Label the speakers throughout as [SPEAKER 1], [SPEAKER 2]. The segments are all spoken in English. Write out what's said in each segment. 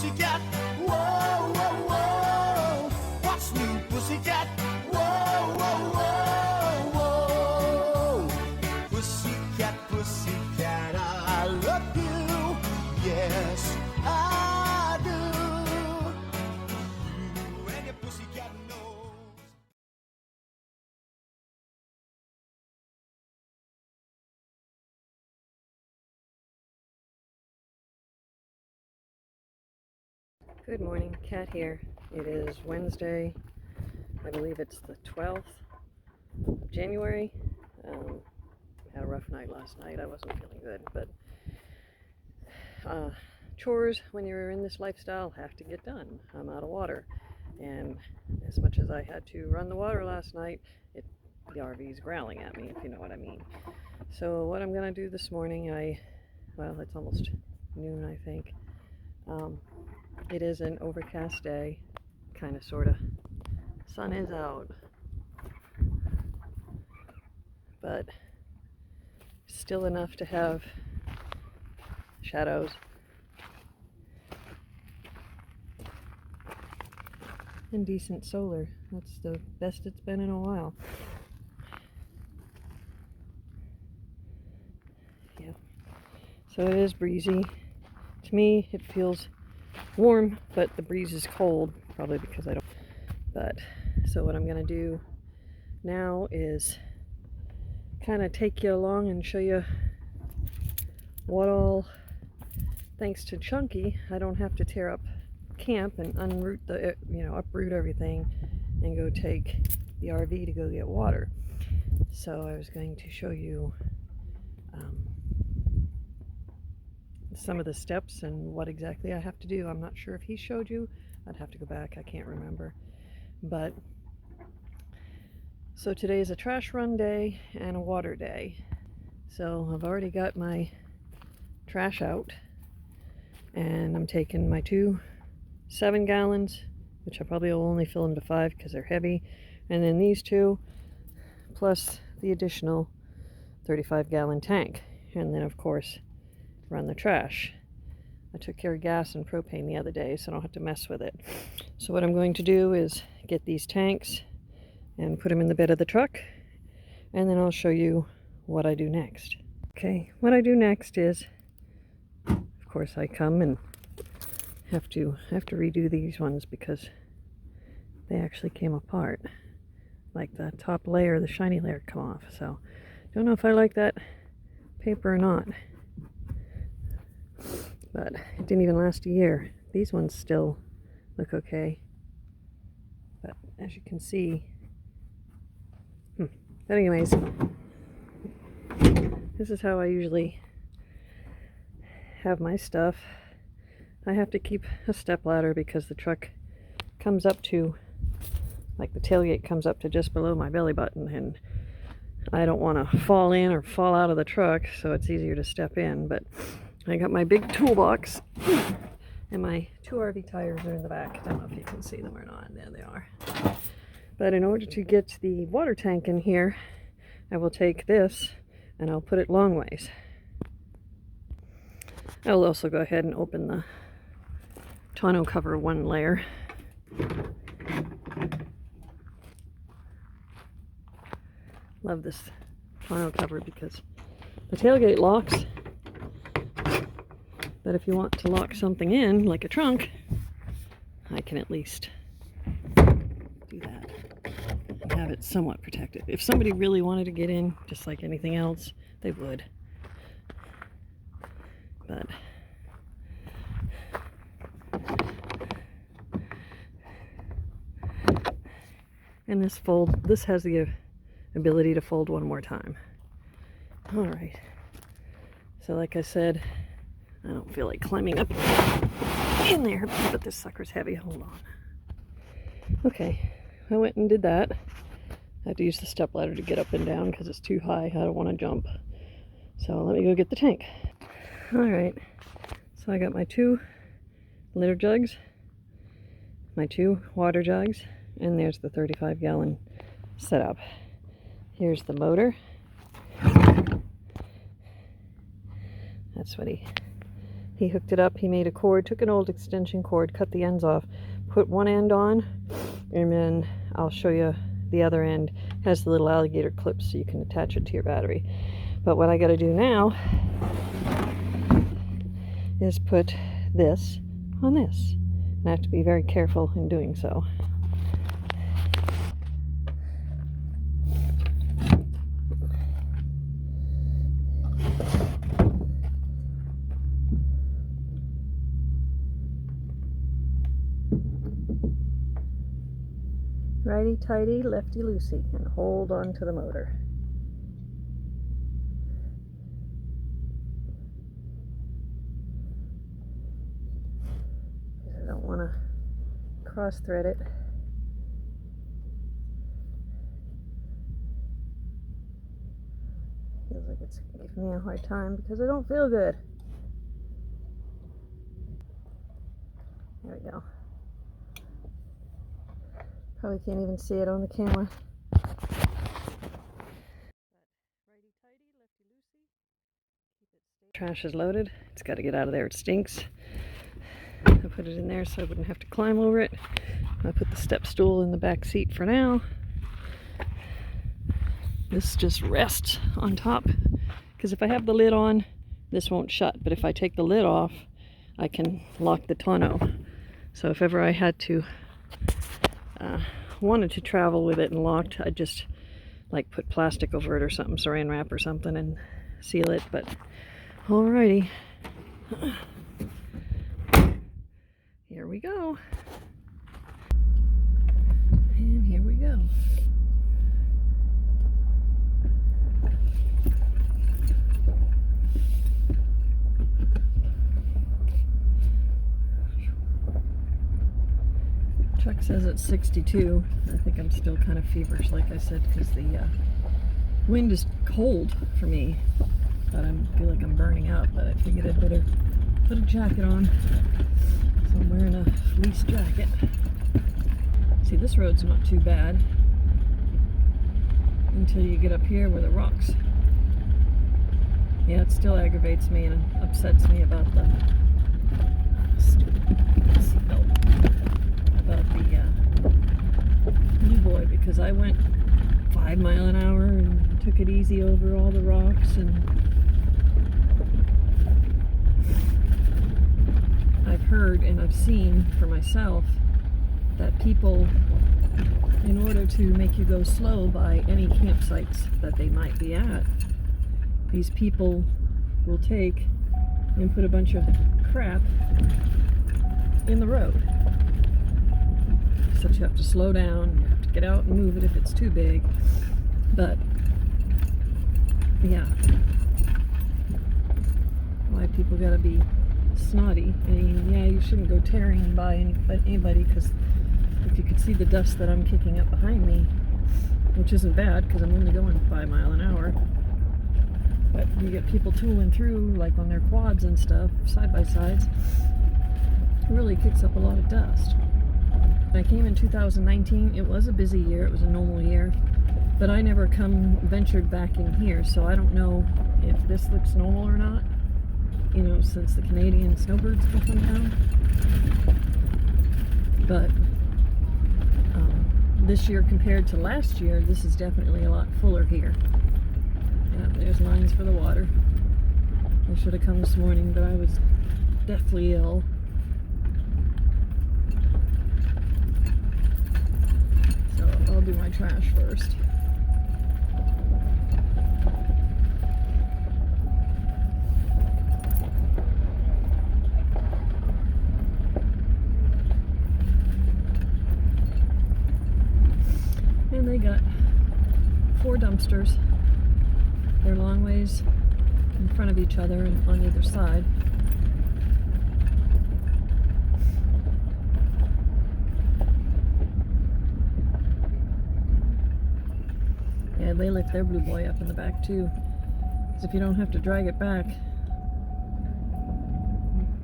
[SPEAKER 1] pussycat. Whoa, whoa, whoa. Watch me, pussycat. Whoa, whoa, whoa, whoa. Pussycat, pussycat, I love you. Yes, I do. You and your pussycat knows.
[SPEAKER 2] Good morning, Katt here. It is Wednesday, I believe it's the 12th of January. Had a rough night last night. I wasn't feeling good, but chores when you're in this lifestyle have to get done. I'm out of water, and as much as I had to run the water last night, the RV's growling at me, if you know what I mean. So what I'm going to do this morning, well, it's almost noon, I think. It is an overcast day, kind of, sort of. Sun is out, but still enough to have shadows and decent solar. That's the best it's been in a while. Yeah. So it is breezy. To me, it feels warm, but the breeze is cold, probably because I don't. But so what I'm going to do now is kind of take you along and show you what all, thanks to Chunky, I don't have to tear up camp and uproot everything and go take the RV to go get water. So I was going to show you some of the steps and what exactly I have to do. I'm not sure if he showed you. I'd have to go back. I can't remember. But so today is a trash run day and a water day. So I've already got my trash out, and I'm taking my 2 7-gallons, which I probably will only fill into 5 because they're heavy, and then these 2 plus the additional 35-gallon tank, and then of course run the trash. I took care of gas and propane the other day, so I don't have to mess with it. So what I'm going to do is get these tanks and put them in the bed of the truck, and then I'll show you what I do next. Okay, what I do next is, of course, I come and have to redo these ones because they actually came apart. Like the top layer, the shiny layer, come off. So don't know if I like that paper or not. But it didn't even last a year. These ones still look okay. But as you can see, but anyways, this is how I usually have my stuff. I have to keep a stepladder because the truck comes up to, like the tailgate comes up to just below my belly button, and I don't want to fall in or fall out of the truck, so it's easier to step in. But I got my big toolbox, and my 2 RV tires are in the back. I don't know if you can see them or not. There they are. But in order to get the water tank in here, I will take this and I'll put it long ways. I will also go ahead and open the tonneau cover 1 layer. Love this tonneau cover because the tailgate locks. But if you want to lock something in, like a trunk, I can at least do that and have it somewhat protected. If somebody really wanted to get in, just like anything else, they would. But and this has the ability to fold 1 more time. All right. So like I said, I don't feel like climbing up in there, but this sucker's heavy. Hold on. Okay, I went and did that. I had to use the stepladder to get up and down because it's too high. I don't want to jump. So let me go get the tank. All right, so I got my 2 litter jugs, my 2 water jugs, and there's the 35-gallon setup. Here's the motor. That's what he He hooked it up, he made a cord, took an old extension cord, cut the ends off, put one end on, and then I'll show you the other end. It has the little alligator clips so you can attach it to your battery. But what I gotta do now is put this on this. And I have to be very careful in doing so. Righty tighty, lefty loosey, and hold on to the motor. Because I don't want to cross thread it. Feels like it's giving me a hard time because I don't feel good. There we go. Probably can't even see it on the camera. Trash is loaded. It's got to get out of there. It stinks. I put it in there so I wouldn't have to climb over it. I put the step stool in the back seat for now. This just rests on top because if I have the lid on, this won't shut. But if I take the lid off, I can lock the tonneau. So if ever I had to wanted to travel with it and locked, I'd just like put plastic over it or something, saran wrap or something, and seal it. But alrighty, here we go, and here we go. Truck says it's 62. I think I'm still kind of feverish, like I said, because the wind is cold for me. But I feel like I'm burning up, but I figured I'd better put a jacket on. So I'm wearing a fleece jacket. See, this road's not too bad until you get up here where the rocks. Yeah, it still aggravates me and upsets me about the stupid seatbelt. About the Blue Boy, because I went 5 miles an hour and took it easy over all the rocks, and I've heard and I've seen for myself that people, in order to make you go slow by any campsites that they might be at, these people will take and put a bunch of crap in the road. So you have to slow down, you have to get out and move it if it's too big. But yeah, why people gotta be snotty. I mean, yeah, you shouldn't go tearing by anybody, because if you could see the dust that I'm kicking up behind me, which isn't bad because I'm only going 5 miles an hour, but you get people tooling through like on their quads and stuff, side by sides, it really kicks up a lot of dust. I came in 2019. It was a busy year. It was a normal year, but I never ventured back in here, so I don't know if this looks normal or not, you know, since the Canadian snowbirds can come down. But this year compared to last year, this is definitely a lot fuller here. Yeah, there's lines for the water. I should have come this morning, but I was deathly ill. I'll do my trash first. And they got 4 dumpsters. They're long ways in front of each other and on either side. Yeah, they lift their Blue Boy up in the back too, because if you don't have to drag it back,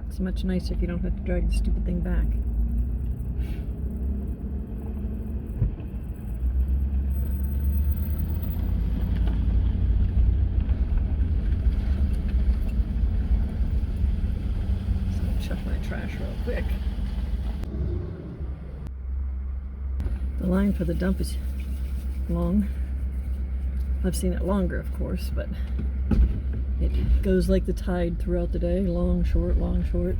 [SPEAKER 2] it's much nicer if you don't have to drag the stupid thing back. chuck my trash real quick. The line for the dump is long. I've seen it longer, of course, but it goes like the tide throughout the day. Long, short, long, short.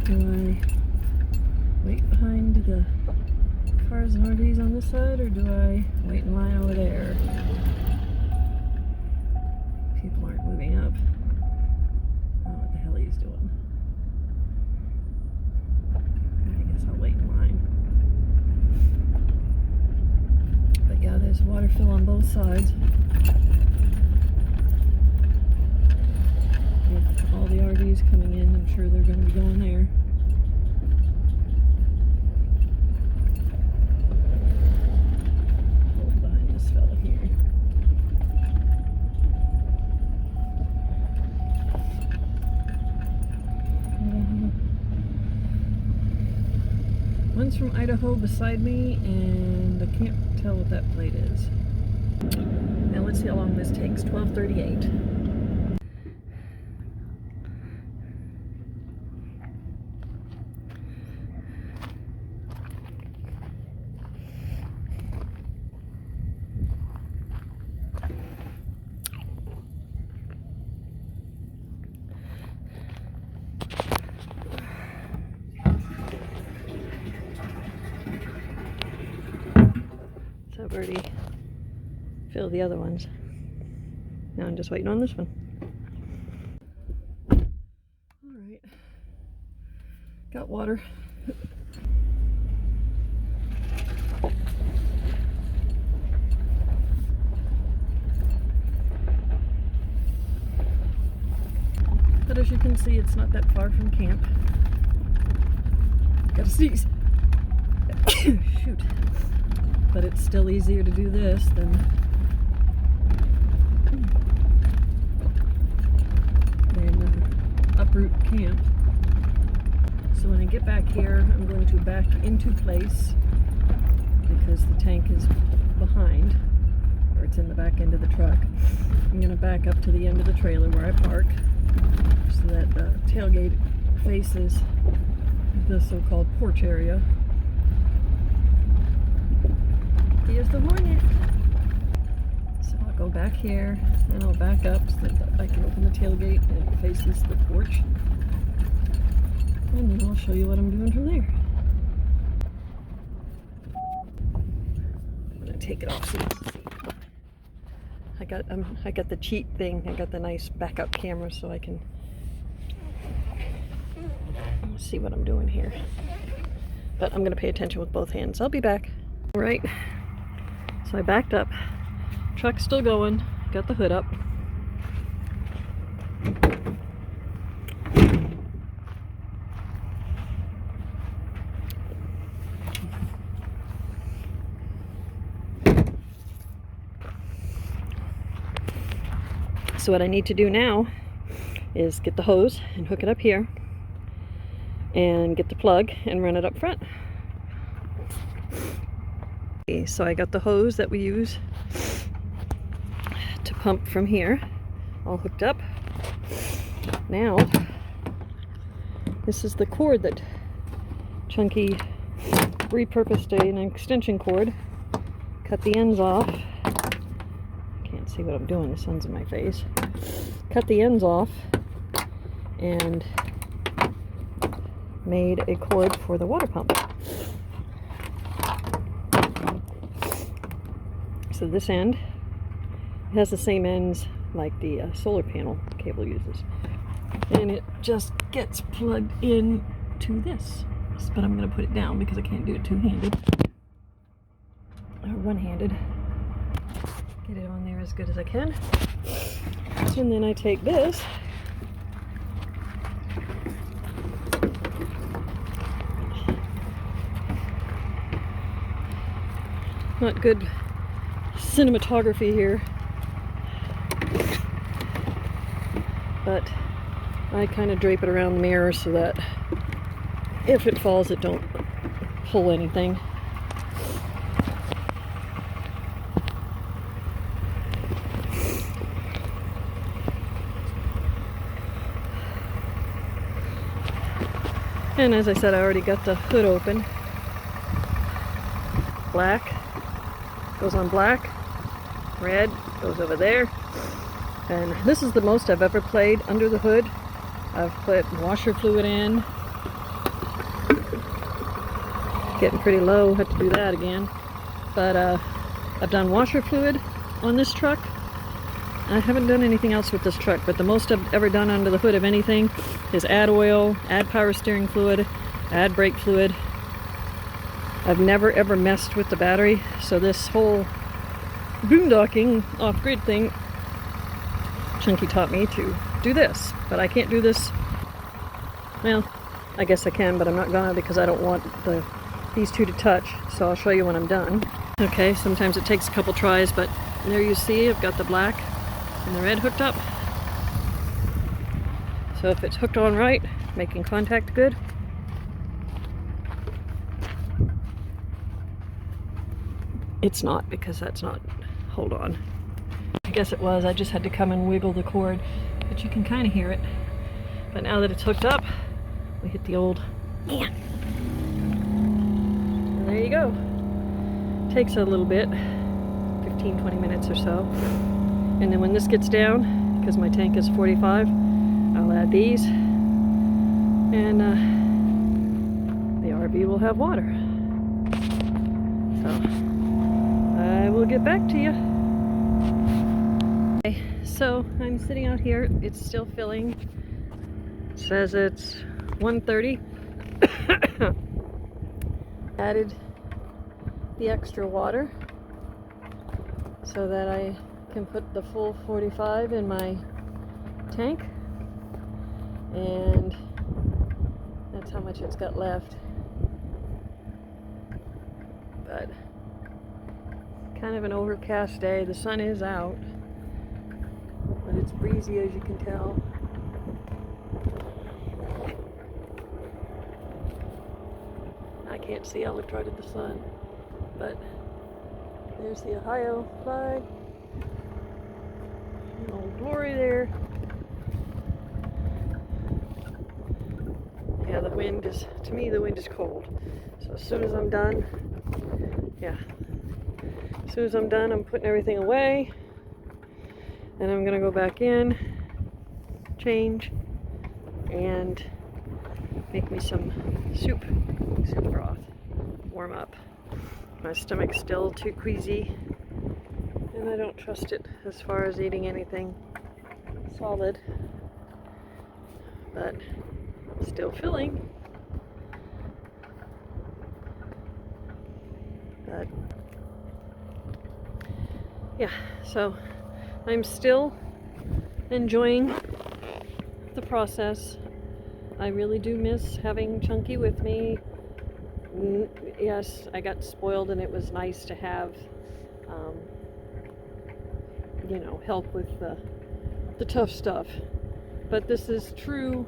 [SPEAKER 2] Do I wait behind the cars and RVs on this side, or do I wait in line over there? People aren't moving up. I don't know what the hell he's doing. I guess I'll wait in line. But yeah, there's water fill on both sides. With all the RVs coming in, I'm sure they're going to be going there. Hold behind this fella here. One's from Idaho beside me, and I can't tell what that plate is. Now let's see how long this takes. 12:38. I've already filled the other ones. Now I'm just waiting on this one. Alright. Got water. But as you can see, it's not that far from camp. Gotta sneeze. Shoot. But it's still easier to do this than Uproot camp. So when I get back here, I'm going to back into place because the tank is behind, or it's in the back end of the truck. I'm going to back up to the end of the trailer where I park so that the tailgate faces the so-called porch area. Here's the Hornet. So I'll go back here and I'll back up so that I can open the tailgate and it faces the porch. And then I'll show you what I'm doing from there. I'm gonna take it off so you can see. I got the cheat thing. I got the nice backup camera so I can see what I'm doing here. But I'm gonna pay attention with both hands. I'll be back. All right. So I backed up, truck's still going, got the hood up. So what I need to do now is get the hose and hook it up here and get the plug and run it up front. So I got the hose that we use to pump from here all hooked up. Now this is the cord that Chunky repurposed an extension cord. Cut the ends off. Can't see what I'm doing, the sun's in my face. Cut the ends off and made a cord for the water pump. So this end has the same ends like the solar panel cable uses, and it just gets plugged in to this. But I'm going to put it down because I can't do it two-handed or one-handed. Get it on there as good as I can, and then I take this not good cinematography here. But I kind of drape it around the mirror so that if it falls, it don't pull anything. And as I said, I already got the hood open. Black goes on black, red goes over there. And this is the most I've ever played under the hood. I've put washer fluid in. Getting pretty low, had to do that again. But I've done washer fluid on this truck. I haven't done anything else with this truck, but the most I've ever done under the hood of anything is add oil, add power steering fluid, add brake fluid. I've never ever messed with the battery, so this whole boondocking off-grid thing, Chunky taught me to do this, but I can't do this. Well, I guess I can, but I'm not gonna because I don't want these two to touch, so I'll show you when I'm done. Okay, sometimes it takes a couple tries, but there you see I've got the black and the red hooked up. So if it's hooked on right, making contact good. It's not, because that's not, hold on. I guess it was, I just had to come and wiggle the cord, but you can kind of hear it. But now that it's hooked up, we hit the old man. And there you go. Takes a little bit, 15-20 minutes or so. And then when this gets down, because my tank is 45, I'll add these, and the RV will have water. So I will get back to you. Okay, so I'm sitting out here. It's still filling. It says it's 1:30. Added the extra water so that I can put the full 45 in my tank, and that's how much it's got left. But kind of an overcast day. The sun is out, but it's breezy, as you can tell. I can't see, I looked right at the sun, but there's the Ohio flag. Old Glory there. Yeah, the wind is, to me, the wind is cold. So as soon as I'm done, as soon as I'm done, I'm putting everything away. And I'm gonna go back in, change, and make me some soup broth, warm up. My stomach's still too queasy, and I don't trust it as far as eating anything solid, but still filling. But yeah, so I'm still enjoying the process. I really do miss having Chunky with me. Yes, I got spoiled, and it was nice to have you know, help with the tough stuff. But this is true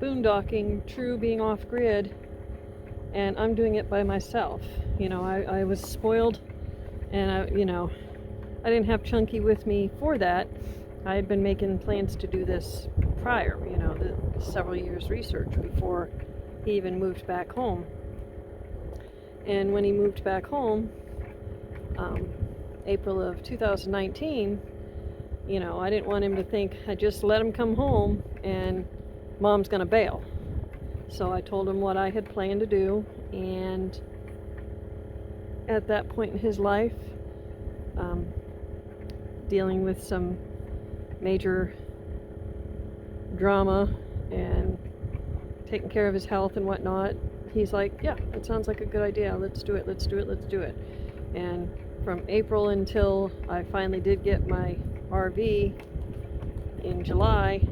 [SPEAKER 2] boondocking, true being off grid, and I'm doing it by myself. You know, I was spoiled, and I didn't have Chunky with me for that. I had been making plans to do this prior, you know, the several years research before he even moved back home. And when he moved back home, April of 2019, you know, I didn't want him to think I just let him come home and Mom's gonna bail. So I told him what I had planned to do, and at that point in his life, dealing with some major drama and taking care of his health and whatnot, he's like, yeah, it sounds like a good idea. Let's do it, let's do it, let's do it. And from April until I finally did get my RV in July,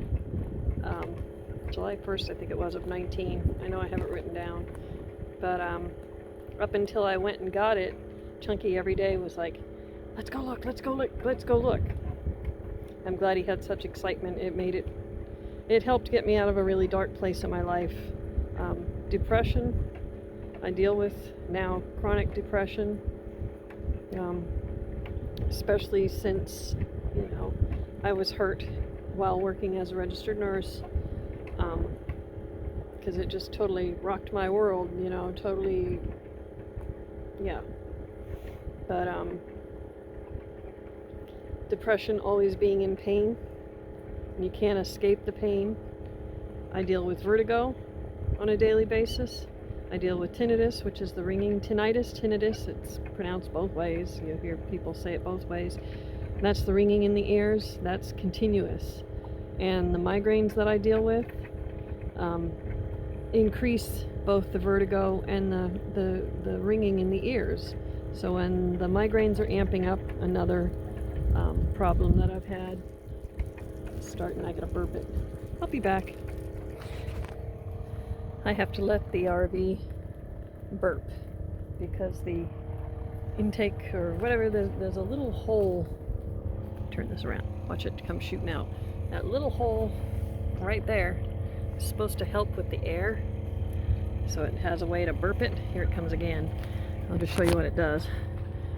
[SPEAKER 2] July 1st, I think it was, of 19. I know I have it written down. But up until I went and got it, Chunky every day was like, Let's go look, let's go look, let's go look. I'm glad he had such excitement. It helped get me out of a really dark place in my life. Depression, I deal with now chronic depression, especially since, you know, I was hurt while working as a registered nurse, because it just totally rocked my world, you know, totally, yeah. But depression, always being in pain, you can't escape the pain. I deal with vertigo on a daily basis. I deal with tinnitus, which is the ringing tinnitus. It's pronounced both ways. You hear people say it both ways. That's the ringing in the ears. That's continuous. And the migraines that I deal with increase both the vertigo and the ringing in the ears. So when the migraines are amping up, another problem that I've had. I gotta burp it. I'll be back. I have to let the RV burp because the intake or whatever, there's a little hole. Turn this around. Watch it come shooting out. That little hole right there is supposed to help with the air, so it has a way to burp it. Here it comes again. I'll just show you what it does.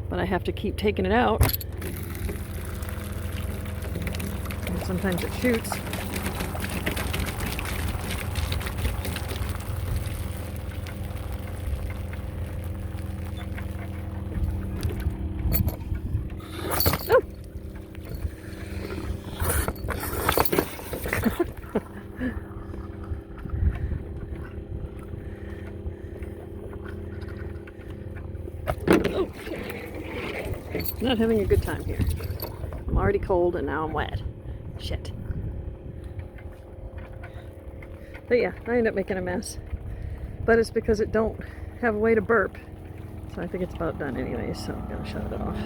[SPEAKER 2] But I have to keep taking it out. And sometimes it shoots. Oh! Oh, shit. Not having a good time here. I'm already cold and now I'm wet. Shit. But yeah, I end up making a mess. But it's because it don't have a way to burp. So I think it's about done anyway, so I'm gonna shut it off.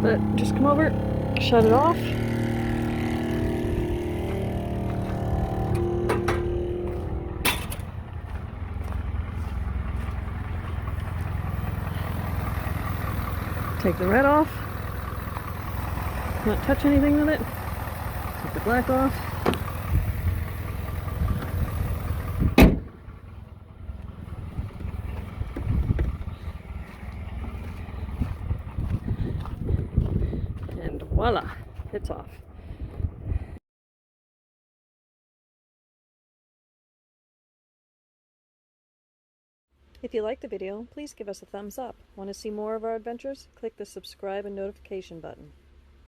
[SPEAKER 2] But just come over, shut it off. Take the red off. Not touch anything with it. Take the black off. And voila, it's off. If you liked the video, please give us a thumbs up. Want to see more of our adventures? Click the subscribe and notification button.